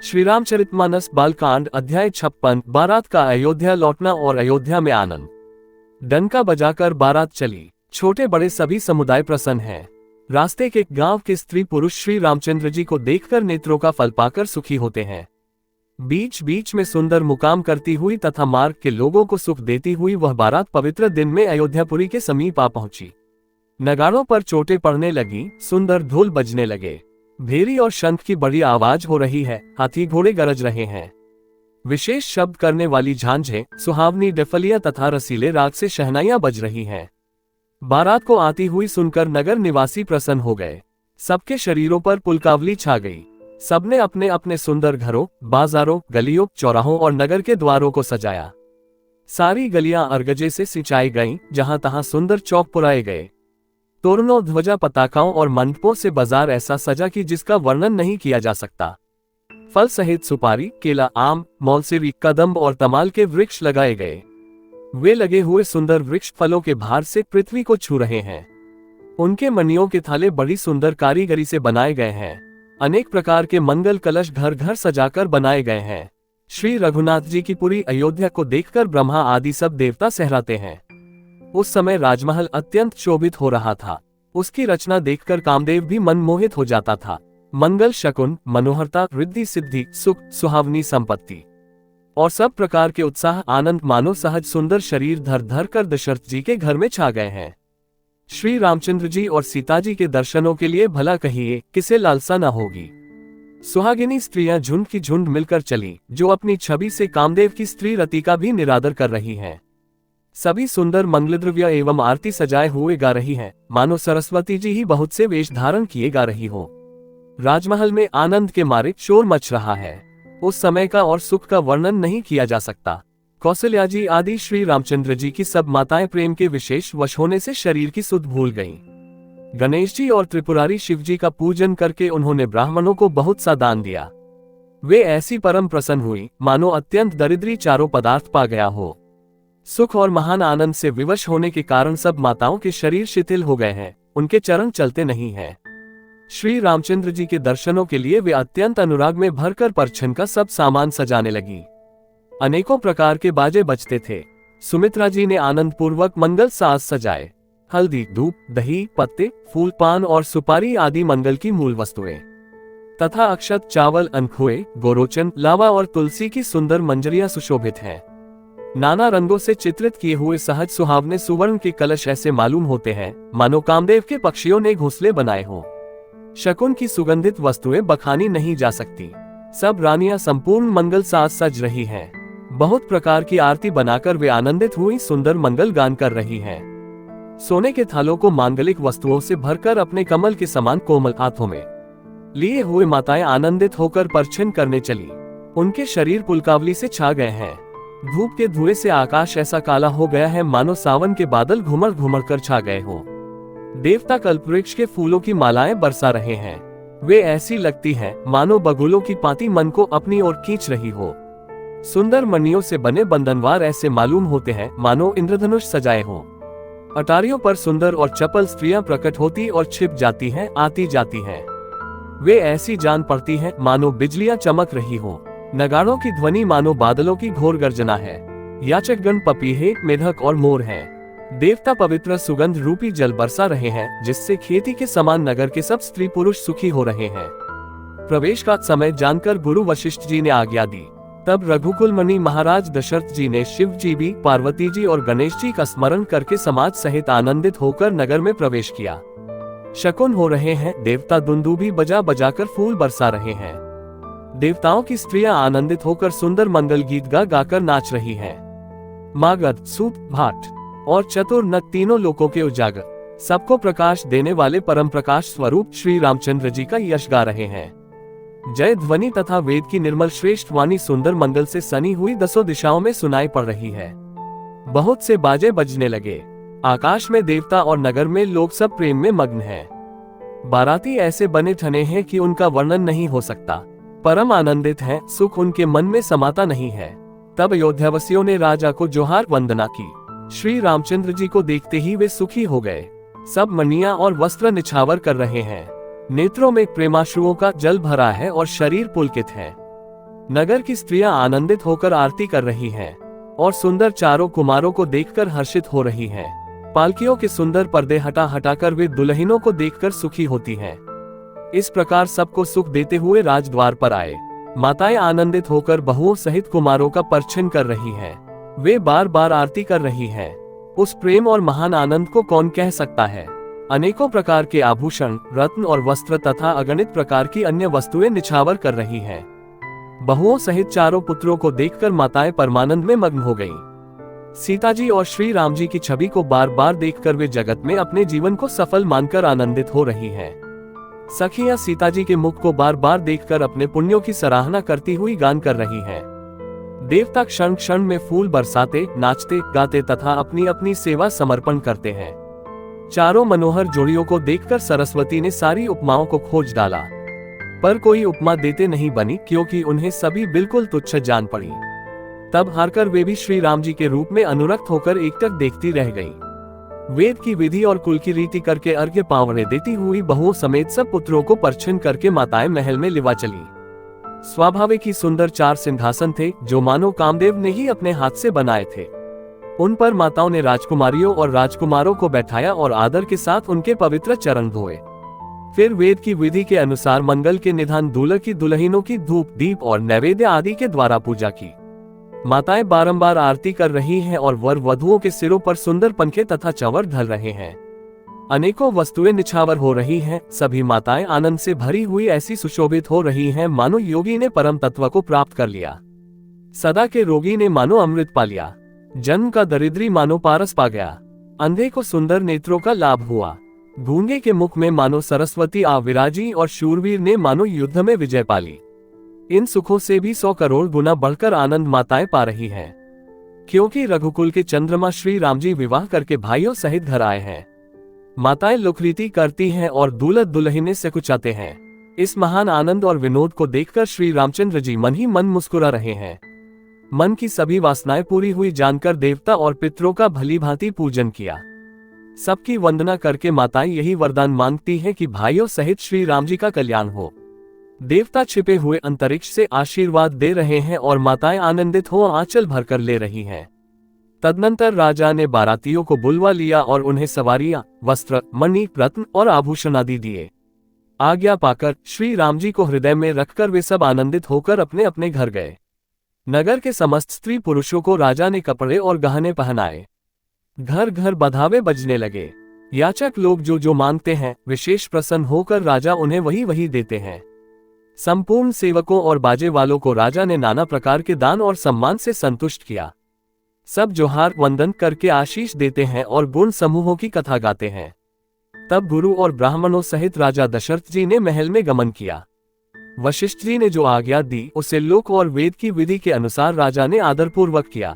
श्री रामचरितमानस बालकांड अध्याय 56 बारात का अयोध्या लौटना और अयोध्या में आनंद। डंका बजाकर बारात चली। छोटे बड़े सभी समुदाय प्रसन्न हैं। रास्ते के गांव के स्त्री पुरुष श्री रामचंद्र जी को देखकर नेत्रों का फल पाकर सुखी होते हैं। बीच बीच में सुंदर मुकाम करती हुई तथा मार्ग के लोगों को सुख देती हुई वह बारात पवित्र दिन में अयोध्यापुरी के समीप आ पहुंची। नगाड़ों पर चोटें पड़ने लगी, सुंदर ढोल बजने लगे, भेरी और शंख की बड़ी आवाज हो रही है, हाथी घोड़े गरज रहे हैं। विशेष शब्द करने वाली झांझें, सुहावनी डफलियां तथा रसीले राग से शहनाइयां बज रही हैं। बारात को आती हुई सुनकर नगर निवासी प्रसन्न हो गए। सबके शरीरों पर पुलकावली छा गई। सबने अपने अपने सुंदर घरों, बाजारों, गलियों, चौराहों और नगर के द्वारों को सजाया। सारी गलियां अरगजे से सिंचाई गईं, जहां तहां सुंदर चौक पुराए गए। तोरणों, ध्वजा, पताकाओं और मंडपों से बाजार ऐसा सजा कि जिसका वर्णन नहीं किया जा सकता। फल सहित सुपारी, केला, आम, मौलसिरी, कदम्ब और तमाल के वृक्ष लगाए गए। वे लगे हुए सुंदर वृक्ष फलों के भार से पृथ्वी को छू रहे हैं। उनके मणियों के थाले बड़ी सुंदर कारीगरी से बनाए गए हैं। अनेक प्रकार के मंगल कलश घर घर सजाकर बनाए गए हैं। श्री रघुनाथ जी की पूरी अयोध्या को देखकर ब्रह्मा आदि सब देवता सहराते हैं। उस समय राजमहल अत्यंत शोभित हो रहा था। उसकी रचना देखकर कामदेव भी मनमोहित हो जाता था। मंगल, शकुन, मनोहरता, रिद्धि, सिद्धि, सुख, सुहावनी संपत्ति और सब प्रकार के उत्साह, आनंद मानो सहज सुंदर शरीर धर धर कर दशरथ जी के घर में छा गए हैं। श्री रामचंद्र जी और सीता जी के दर्शनों के लिए भला कहिए किसे लालसा न होगी। सुहागिनी स्त्रियां झुंड की झुंड मिलकर चली, जो अपनी छवि से कामदेव की स्त्री रति का भी निरादर कर रही हैं। सभी सुंदर मंगलद्रव्य एवं आरती सजाए हुए गा रही हैं, मानो सरस्वती जी ही बहुत से वेश धारण किए गा रही हो। राजमहल में आनंद के मारे शोर मच रहा है। उस समय का और सुख का वर्णन नहीं किया जा सकता। कौशल्या जी आदि श्री रामचंद्र जी की सब माताएं प्रेम के विशेष वश होने से शरीर की सुध भूल गईं। गणेश जी और त्रिपुरारी शिव जी का पूजन करके उन्होंने ब्राह्मणों को बहुत सा दान दिया। वे ऐसी परम प्रसन्न हुई, मानो अत्यंत दरिद्री चारों पदार्थ पा गया हो। सुख और महान आनंद से विवश होने के कारण सब माताओं के शरीर शिथिल हो गए हैं, उनके चरण चलते नहीं हैं। श्री रामचंद्र जी के दर्शनों के लिए वे अत्यंत अनुराग में भरकर परछन का सब सामान सजाने लगी। अनेकों प्रकार के बाजे बजते थे। सुमित्रा जी ने आनंद पूर्वक मंगल साज सजाए। हल्दी, धूप, दही, पत्ते, फूल, पान और सुपारी आदि मंगल की मूल वस्तुएं तथा अक्षत, चावल, अनखुए, गोरोचन, लावा और तुलसी की सुंदर मंजरियां सुशोभित हैं। नाना रंगों से चित्रित किए हुए सहज सुहावने सुवर्ण के कलश ऐसे मालूम होते हैं मानो कामदेव के पक्षियों ने घोंसले बनाए हों। शकुन की सुगंधित वस्तुएं बखानी नहीं जा सकती। सब रानियां संपूर्ण मंगल साज सज रही हैं। बहुत प्रकार की आरती बनाकर वे आनंदित हुई सुंदर मंगल गान कर रही हैं। सोने के थालों को मांगलिक वस्तुओं से भरकर अपने कमल के समान कोमल हाथों में लिए हुए माताएं आनंदित होकर परछन करने चली। उनके शरीर पुलकावली से छा गए हैं। धूप के धुएं से आकाश ऐसा काला हो गया है मानो सावन के बादल घुमड़ घुमड़ कर छा गए हों। देवता कल्पवृक्ष के फूलों की मालाएं बरसा रहे हैं। वे ऐसी लगती हैं मानो बगुलों की पाती मन को अपनी ओर खींच रही हो। सुंदर मणियों से बने बंधनवार ऐसे मालूम होते हैं मानो इंद्रधनुष सजाए हों। अटारियों पर सुंदर और चपल स्त्रियां प्रकट होती और छिप जाती हैं, आती जाती हैं। वे ऐसी जान पड़ती हैं मानो बिजलियां चमक रही हो। नगाड़ों की ध्वनि मानो बादलों की घोर गर्जना है। याचकगण पपीहे, मेढक और मोर हैं। देवता पवित्र सुगंध रूपी जल बरसा रहे हैं, जिससे खेती के समान नगर के सब स्त्री पुरुष सुखी हो रहे हैं। प्रवेश का समय जानकर गुरु वशिष्ठ जी ने आज्ञा दी। तब रघुकुल मणि महाराज दशरथ जी ने शिव जी भी, पार्वती जी और गणेश जी का स्मरण करके समाज सहित आनंदित होकर नगर में प्रवेश किया। शकुन हो रहे हैं, देवता दुंदुभी बजा बजाकर फूल बरसा रहे हैं। देवताओं की स्त्रियां आनंदित होकर सुंदर मंगल गीत गा गाकर नाच रही हैं। मागध, सूत, भाट और चतुर नग तीनों लोकों के उजागर, सबको प्रकाश देने वाले परम प्रकाश स्वरूप श्री रामचंद्र जी का यश गा रहे हैं। जय ध्वनि तथा वेद की निर्मल श्रेष्ठ वाणी सुंदर मंगल से सनी हुई दसों दिशाओं में सुनाई पड़ रही है। बहुत से बाजे बजने लगे। आकाश में देवता और नगर में लोग सब प्रेम में मग्न हैं। बाराती ऐसे बने ठने हैं कि उनका वर्णन नहीं हो सकता। परम आनंदित हैं, सुख उनके मन में समाता नहीं है। तब अयोध्यावासियों ने राजा को जोहार वंदना की। श्री रामचंद्र जी को देखते ही वे सुखी हो गए। सब मणियां और वस्त्र निछावर कर रहे हैं। नेत्रों में प्रेमाश्रुओं का जल भरा है और शरीर पुलकित है। नगर की स्त्रियां आनंदित होकर आरती कर रही हैं और सुंदर चारों कुमारों को देखकर हर्षित हो रही हैं। पालकियों के सुंदर पर्दे हटा हटाकर वे दुल्हनों को देखकर सुखी होती हैं। इस प्रकार सबको सुख देते हुए राजद्वार पर आए। माताएं आनंदित होकर बहुओं सहित कुमारों का परिछन कर रही हैं। वे बार बार आरती कर रही हैं। उस प्रेम और महान आनंद को कौन कह सकता है। अनेकों प्रकार के आभूषण, रत्न और वस्त्र तथा अगणित प्रकार की अन्य वस्तुएं निछावर कर रही हैं। बहुओं सहित चारों पुत्रों को देखकर माताएं परमानंद में मग्न हो गईं। सीता जी और श्री राम जी की छवि को बार बार देखकर वे जगत में अपने जीवन को सफल मानकर आनंदित हो रही हैं। सखियां सीता जी के मुख को बार बार देखकर अपने पुण्यों की सराहना करती हुई गान कर रही हैं। देवता क्षण क्षण में फूल बरसाते, नाचते गाते तथा अपनी अपनी सेवा समर्पण करते हैं। चारों मनोहर जोड़ियों को देखकर सरस्वती ने सारी उपमाओं को खोज डाला, पर कोई उपमा देते नहीं बनी, क्योंकि उन्हें सभी बिल्कुल तुच्छ जान पड़ी। तब हारकर वे भी श्री राम जी के रूप में अनुरक्त होकर एकटक देखती रह गईं। वेद की विधि और कुल की रीति करके अर्घ्य पावड़े देती हुई बहुओं समेत सब पुत्रों को परिछन करके माताएं महल में लिवा चली। स्वाभाविक ही सुंदर 4 सिंहासन थे, जो मानो कामदेव ने ही अपने हाथ से बनाए थे। उन पर माताओं ने राजकुमारियों और राजकुमारों को बैठाया और आदर के साथ उनके पवित्र चरण धोए। फिर वेद की विधि के अनुसार मंगल के निधान दूल्हा की दुल्हनों की धूप, दीप और नैवेद्य आदि के द्वारा पूजा की। माताएं बारंबार आरती कर रही हैं और वर वधुओं के सिरों पर सुंदर पंखे तथा चंवर ढल रहे हैं। अनेकों वस्तुएं निछावर हो रही हैं। सभी माताएं आनंद से भरी हुई ऐसी सुशोभित हो रही हैं मानो योगी ने परम तत्व को प्राप्त कर लिया। सदा के रोगी ने मानो अमृत पा लिया। जन्म का दरिद्री मानो पारस पा गया। अंधे को सुंदर नेत्रों का लाभ हुआ। गूंगे के मुख में मानो सरस्वती आ विराजी और शूरवीर ने मानो युद्ध में विजय पाली। इन सुखों से भी 100 करोड़ गुना बढ़कर आनंद माताएं पा रही हैं, क्योंकि रघुकुल के चंद्रमा श्री राम जी विवाह करके भाइयों सहित घर आए हैं। माताएं लोकरीति करती हैं और दूल्हा दुल्हने से कुचाते हैं। इस महान आनंद और विनोद को देखकर श्री रामचंद्र जी मन ही मन मुस्कुरा रहे हैं। मन की सभी वासनाएं पूरी हुई जानकर देवता और पितरों का भली भांति पूजन किया। सबकी वंदना करके माताएं यही वरदान मांगती हैं कि भाइयों सहित श्री राम जी का कल्याण हो। देवता छिपे हुए अंतरिक्ष से आशीर्वाद दे रहे हैं और माताएं आनंदित हो आंचल भरकर ले रही हैं। तदनंतर राजा ने बारातियों को बुलवा लिया और उन्हें सवारियां, वस्त्र, मणि, रत्न और आभूषण आदि दिए। आज्ञा पाकर श्री राम जी को हृदय में रखकर वे सब आनंदित होकर अपने अपने घर गए। नगर के समस्त स्त्री पुरुषों को राजा ने कपड़े और गहने पहनाए। घर घर बधावे बजने लगे। याचक लोग जो जो मांगते हैं विशेष प्रसन्न होकर राजा उन्हें वही वही देते हैं। संपूर्ण सेवकों और बाजे वालों को राजा ने नाना प्रकार के दान और सम्मान से संतुष्ट किया। सब जोहार वंदन करके आशीष देते हैं और गुण समूहों की कथा गाते हैं। तब गुरु और ब्राह्मणों सहित राजा दशरथ जी ने महल में गमन किया। वशिष्ठ जी ने जो आज्ञा दी उसे लोक और वेद की विधि के अनुसार राजा ने आदरपूर्वक किया।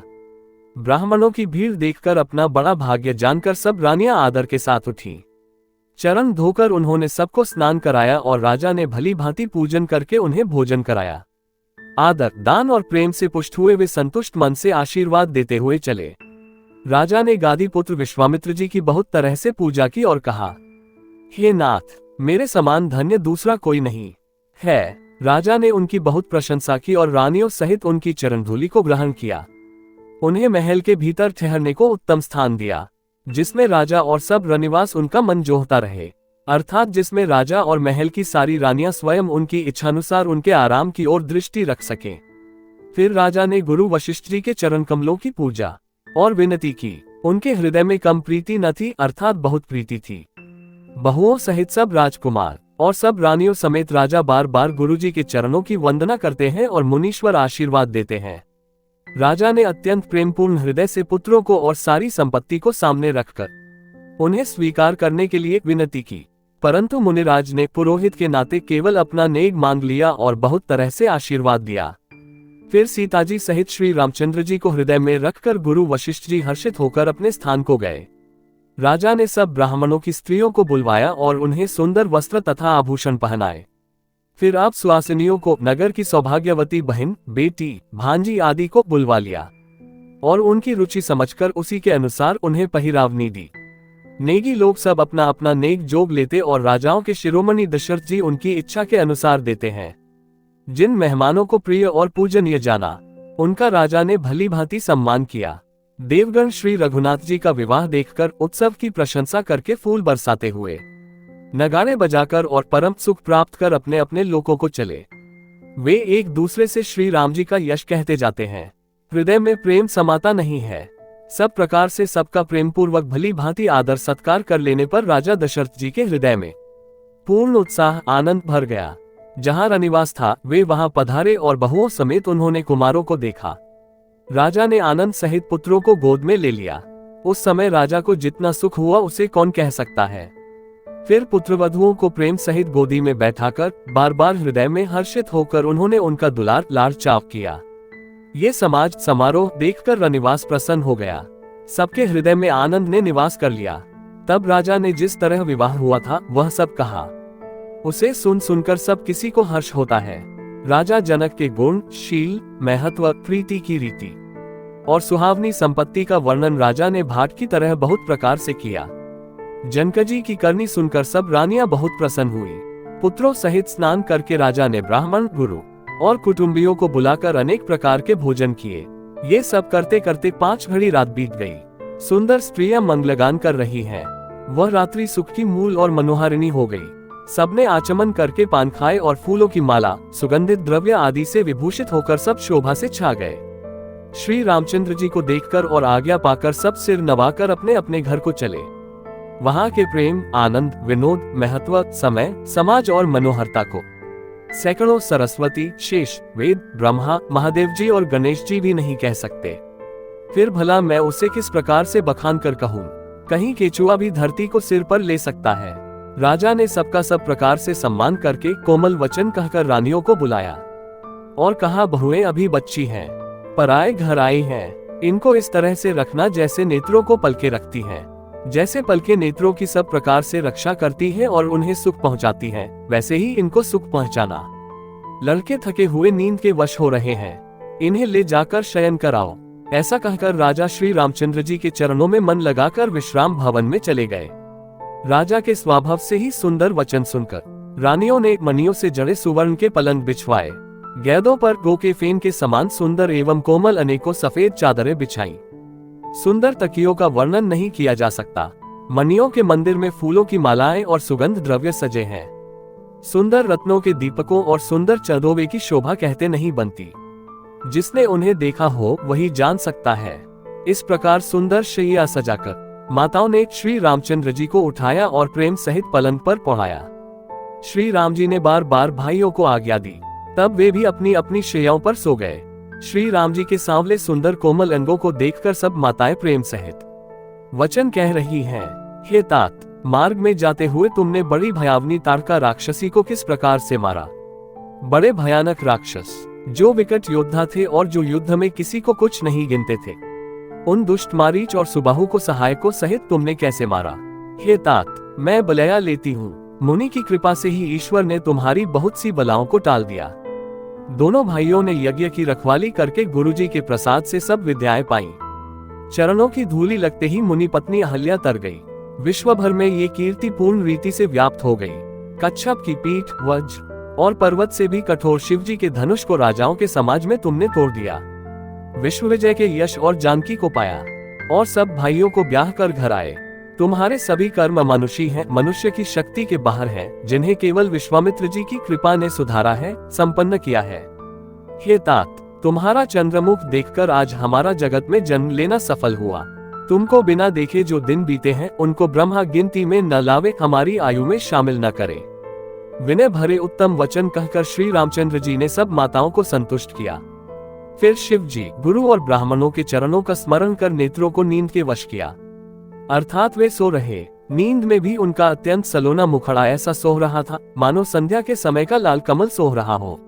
ब्राह्मणों की भीड़ देखकर अपना बड़ा भाग्य जानकर सब रानियां आदर के साथ उठी। चरण धोकर उन्होंने सबको स्नान कराया और राजा ने भली भांति पूजन करके उन्हें भोजन कराया। आदर, दान और प्रेम से पुष्ट हुए वे संतुष्ट मन से आशीर्वाद देते हुए चले। राजा ने गादी पुत्र विश्वामित्र जी की बहुत तरह से पूजा की और कहा, हे नाथ, मेरे समान धन्य दूसरा कोई नहीं है। राजा ने उनकी बहुत प्रशंसा की और रानियों सहित उनकी चरण धूलि को ग्रहण किया। उन्हें महल के भीतर ठहरने को उत्तम स्थान दिया, जिसमें राजा और सब रनिवास उनका मन जोहता रहे, अर्थात जिसमें राजा और महल की सारी रानियां स्वयं उनकी इच्छानुसार उनके आराम की ओर दृष्टि रख सकें। फिर राजा ने गुरु वशिष्ठ जी के चरण कमलों की पूजा और विनती की। उनके हृदय में कम प्रीति न थी, अर्थात बहुत प्रीति थी। बहुओं सहित सब राजकुमार और सब रानियों समेत राजा बार बार गुरु जी के चरणों की वंदना करते हैं और मुनीश्वर आशीर्वाद देते हैं। राजा ने अत्यंत प्रेमपूर्ण हृदय से पुत्रों को और सारी संपत्ति को सामने रखकर उन्हें स्वीकार करने के लिए विनती की, परंतु मुनिराज ने पुरोहित के नाते केवल अपना नेग मांग लिया और बहुत तरह से आशीर्वाद दिया। फिर सीता जी सहित श्री रामचंद्र जी को हृदय में रखकर गुरु वशिष्ठ जी हर्षित होकर अपने स्थान को गए। राजा ने सब ब्राह्मणों की स्त्रियों को बुलवाया और उन्हें सुंदर वस्त्र तथा आभूषण पहनाए। फिर आप सुहासिनियों को, नगर की सौभाग्यवती बहन, बेटी, भांजी आदि को बुलवा लिया और उनकी रुचि समझकर उसी के अनुसार उन्हें पहिरावनी दी। नेगी लोग सब अपना अपना नेग जोग लेते और राजाओं के शिरोमणि दशरथ जी उनकी इच्छा के अनुसार देते हैं। जिन मेहमानों को प्रिय और पूजनीय जाना, उनका राजा ने भली भांति सम्मान किया। देवगण श्री रघुनाथ जी का विवाह देखकर उत्सव की प्रशंसा करके फूल बरसाते हुए, नगाड़े बजाकर और परम सुख प्राप्त कर अपने अपने लोकों को चले। वे एक दूसरे से श्री राम जी का यश कहते जाते हैं। हृदय में प्रेम समाता नहीं है। सब प्रकार से सबका प्रेम पूर्वक भली भांति आदर सत्कार कर लेने पर राजा दशरथ जी के हृदय में पूर्ण उत्साह आनंद भर गया। जहां रनिवास था वे वहां पधारे और बहुओं समेत उन्होंने कुमारों को देखा। राजा ने आनंद सहित पुत्रों को गोद में ले लिया। उस समय राजा को जितना सुख हुआ उसे कौन कह सकता है। फिर पुत्रवधुओं को प्रेम सहित गोदी में बैठाकर बार बार हृदय में हर्षित होकर उन्होंने उनका दुलार लाड़ चाव किया। ये समाज समारोह देखकर रनिवास प्रसन्न हो गया। सबके हृदय में आनंद ने निवास कर लिया। तब राजा ने जिस तरह विवाह हुआ था वह सब कहा। उसे सुन सुनकर सब किसी को हर्ष होता है। राजा जनक के गुण, शील, महत्व, प्रीति की रीति और सुहावनी संपत्ति का वर्णन राजा ने भाट की तरह बहुत प्रकार से किया। जनकजी की करनी सुनकर सब रानियां बहुत प्रसन्न हुई। पुत्रों सहित स्नान करके राजा ने ब्राह्मण, गुरु और कुटुंबियों को बुलाकर अनेक प्रकार के भोजन किए। ये सब करते करते 5 घड़ी रात बीत गई। सुंदर स्त्रियां मंगलगान कर रही हैं। वह रात्रि सुख की मूल और मनोहारिणी हो गई। सबने आचमन करके पान खाए और फूलों की माला, सुगंधित द्रव्य आदि से विभूषित होकर सब शोभा से छा गए। श्री रामचंद्र जी को देखकर और आज्ञा पाकर सब सिर नवाकर अपने अपने घर को चले। वहां के प्रेम, आनंद, विनोद, महत्व, समय, समाज और मनोहरता को सैकड़ों सरस्वती, शेष, वेद, ब्रह्मा, महादेव जी और गणेश जी भी नहीं कह सकते। फिर भला मैं उसे किस प्रकार से बखान कर कहूँ। कहीं केचुआ भी धरती को सिर पर ले सकता है। राजा ने सबका सब प्रकार से सम्मान करके कोमल वचन कहकर रानियों को बुलाया और कहा, बहुएं अभी बच्ची हैं, पराए घर आई हैं। इनको इस तरह से रखना जैसे नेत्रों को पलके रखती हैं। जैसे पलके नेत्रों की सब प्रकार से रक्षा करती हैं और उन्हें सुख पहुंचाती हैं, वैसे ही इनको सुख पहुंचाना। लड़के थके हुए नींद के वश हो रहे हैं, इन्हें ले जाकर शयन कराओ। ऐसा कहकर राजा श्री रामचंद्र जी के चरणों में मन लगाकर विश्राम भवन में चले गए। राजा के स्वभाव से ही सुंदर वचन सुनकर रानियों ने मणियों से जड़े सुवर्ण के पलंग बिछवाए। गैदों पर गो के फेन के समान सुंदर एवं कोमल अनेकों सफेद चादरें बिछाई। सुंदर तकियों का वर्णन नहीं किया जा सकता। मणियों के मंदिर में फूलों की मालाएं और सुगंध द्रव्य सजे हैं। सुंदर रत्नों के दीपकों और सुंदर चंदोवे की शोभा कहते नहीं बनती। जिसने उन्हें देखा हो वही जान सकता है। इस प्रकार सुंदर शैया सजाकर माताओं ने श्री रामचंद्र जी को उठाया और प्रेम सहित पलंग पर पहुंचाया। श्री राम जी ने बार बार भाइयों को आज्ञा दी। तब वे भी अपनी अपनी शैयाओं पर सो गए। श्री राम जी के सांवले सुंदर कोमल अंगों को देखकर सब माताएं प्रेम सहित वचन कह रही हैं, हे तात, मार्ग में जाते हुए तुमने बड़ी भयावनी ताड़का राक्षसी को किस प्रकार से मारा। बड़े भयानक राक्षस जो विकट योद्धा थे और जो युद्ध में किसी को कुछ नहीं गिनते थे, उन दुष्ट मारीच और सुबाहु को सहायकों सहित तुमने कैसे मारा। हे तात, मैं बलया लेती हूँ। मुनि की कृपा से ही ईश्वर ने तुम्हारी बहुत सी बलाओं को टाल दिया। दोनों भाइयों ने यज्ञ की रखवाली करके गुरुजी के प्रसाद से सब विद्याएं पाईं। चरणों की धूली लगते ही मुनि पत्नी अहल्या तर गई। विश्व भर में ये कीर्ति पूर्ण रीति से व्याप्त हो गई। कच्छप की पीठ, वज्र और पर्वत से भी कठोर शिवजी के धनुष को राजाओं के समाज में तुमने तोड़ दिया। विश्व विजय के यश और जानकी को पाया और सब भाइयों को ब्याह कर घर आए। तुम्हारे सभी कर्म मानुषी हैं, मनुष्य की शक्ति के बाहर हैं, जिन्हें केवल विश्वामित्र जी की कृपा ने सुधारा है, संपन्न किया है। हे तात, तुम्हारा चंद्रमुख देखकर आज हमारा जगत में जन्म लेना सफल हुआ। तुमको बिना देखे जो दिन बीते हैं उनको ब्रह्मा गिनती में न लावे, हमारी आयु में शामिल न करे। विनय भरे उत्तम वचन कहकर श्री रामचंद्र जी ने सब माताओं को संतुष्ट किया। फिर शिव जी, गुरु और ब्राह्मणों के चरणों का स्मरण कर नेत्रों को नींद के वश किया। अर्थात वे सो रहे। नींद में भी उनका अत्यंत सलोना मुखड़ा ऐसा सोह रहा था मानो संध्या के समय का लाल कमल सोह रहा हो।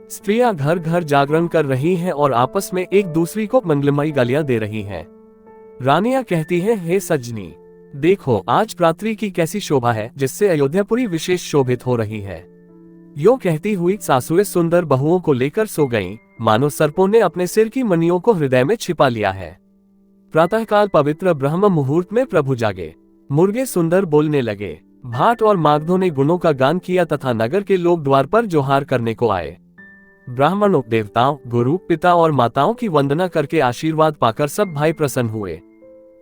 स्त्रियां घर घर जागरण कर रही हैं और आपस में एक दूसरी को मंगलमयी गालियां दे रही हैं। रानियां कहती हैं, हे सजनी, देखो आज रात्रि की कैसी शोभा है, जिससे अयोध्यापुरी विशेष शोभित हो रही है। यो कहती हुई सासुएं सुंदर बहुओं को लेकर सो गईं, मानो सर्पों ने अपने सिर की मणियों को हृदय में छिपा लिया है। प्रातःकाल पवित्र ब्रह्म मुहूर्त में प्रभु जागे। मुर्गे सुंदर बोलने लगे। भाट और मागधों ने गुणों का गान किया तथा नगर के लोग द्वार पर जोहार करने को आए। ब्राह्मणों, देवताओं, गुरु, पिता और माताओं की वंदना करके आशीर्वाद पाकर सब भाई प्रसन्न हुए।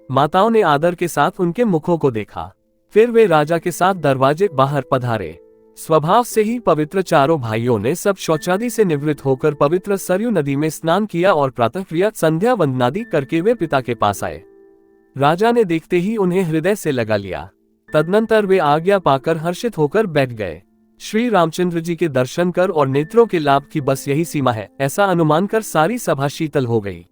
माताओं ने आदर के साथ उनके मुखों को देखा। फिर वे राजा के साथ दरवाजे बाहर पधारे। स्वभाव से ही पवित्र चारों भाइयों ने सब शौचादि से निवृत्त होकर पवित्र सरयू नदी में स्नान किया और प्रातः क्रिया संध्या वंदनादि करके वे पिता के पास आए। राजा ने देखते ही उन्हें हृदय से लगा लिया। तदनंतर वे आज्ञा पाकर हर्षित होकर बैठ गए। श्री रामचंद्र जी के दर्शन कर और नेत्रों के लाभ की बस यही सीमा है, ऐसा अनुमान कर सारी सभा शीतल हो गई।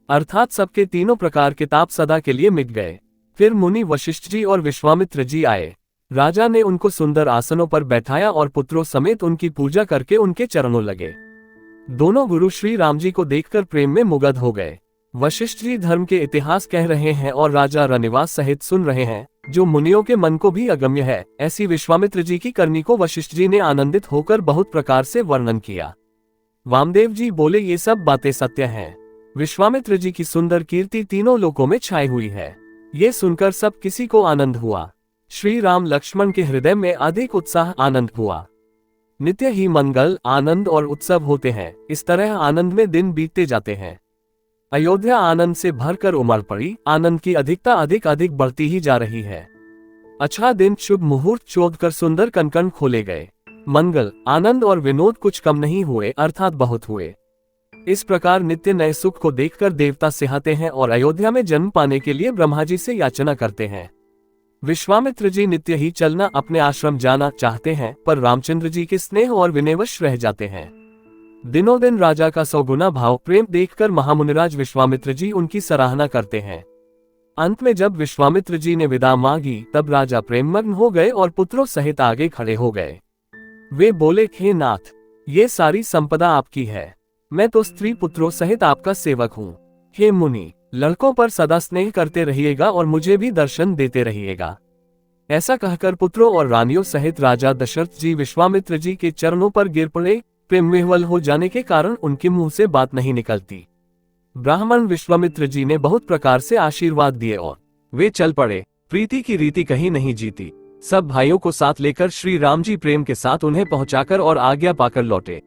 अर्थात सबके तीनों प्रकार के ताप सदा के लिए मिट गए। फिर मुनि वशिष्ठ जी और विश्वामित्र जी आए। राजा ने उनको सुंदर आसनों पर बैठाया और पुत्रों समेत उनकी पूजा करके उनके चरणों लगे। दोनों गुरु श्री राम जी को देखकर प्रेम में मुग्ध हो गए। वशिष्ठ जी धर्म के इतिहास कह रहे हैं और राजा रनिवास सहित सुन रहे हैं, जो मुनियों के मन को भी अगम्य है। ऐसी विश्वामित्र जी की करनी को वशिष्ठ जी ने आनंदित होकर बहुत प्रकार से वर्णन किया। वामदेव जी बोले, ये सब बातें सत्य हैं। विश्वामित्र जी की सुंदर कीर्ति तीनों लोकों में छाई हुई है। ये सुनकर सब किसी को आनंद हुआ। श्री राम लक्ष्मण के हृदय में अधिक उत्साह आनंद हुआ। नित्य ही मंगल, आनंद और उत्सव होते हैं। इस तरह आनंद में दिन बीतते जाते हैं। अयोध्या आनंद से भरकर उमड़ पड़ी। आनंद की अधिकता अधिक अधिक बढ़ती ही जा रही है। अच्छा दिन, शुभ मुहूर्त चोदकर सुंदर कनकन खोले गए। मंगल, आनंद और विनोद कुछ कम नहीं हुए, अर्थात बहुत हुए। इस प्रकार नित्य नए सुख को देखकर देवता सिहाते हैं और अयोध्या में जन्म पाने के लिए ब्रह्मा जी से याचना करते हैं। विश्वामित्र जी नित्य ही चलना अपने आश्रम जाना चाहते हैं, पर रामचंद्र जी के स्नेह और विनयवश रह जाते हैं। दिनों दिन राजा का सौगुना भाव प्रेम देखकर महामुनिराज विश्वामित्र जी उनकी सराहना करते हैं। अंत में जब विश्वामित्र जी ने विदा मांगी, तब राजा प्रेममग्न हो गए और पुत्रों सहित आगे खड़े हो गए। वे बोले, हे नाथ, ये सारी संपदा आपकी है। मैं तो स्त्री पुत्रों सहित आपका सेवक हूँ। हे मुनि, लड़कों पर सदा स्नेह करते रहिएगा और मुझे भी दर्शन देते रहिएगा। ऐसा कहकर पुत्रों और रानियों सहित राजा दशरथ जी विश्वामित्र जी के चरणों पर गिर पड़े। प्रेम विह्वल हो जाने के कारण उनके मुंह से बात नहीं निकलती। ब्राह्मण विश्वामित्र जी ने बहुत प्रकार से आशीर्वाद दिए और वे चल पड़े। प्रीति की रीति कहीं नहीं जीती। सब भाइयों को साथ लेकर श्री राम जी प्रेम के साथ उन्हें पहुंचाकर और आज्ञा पाकर लौटे।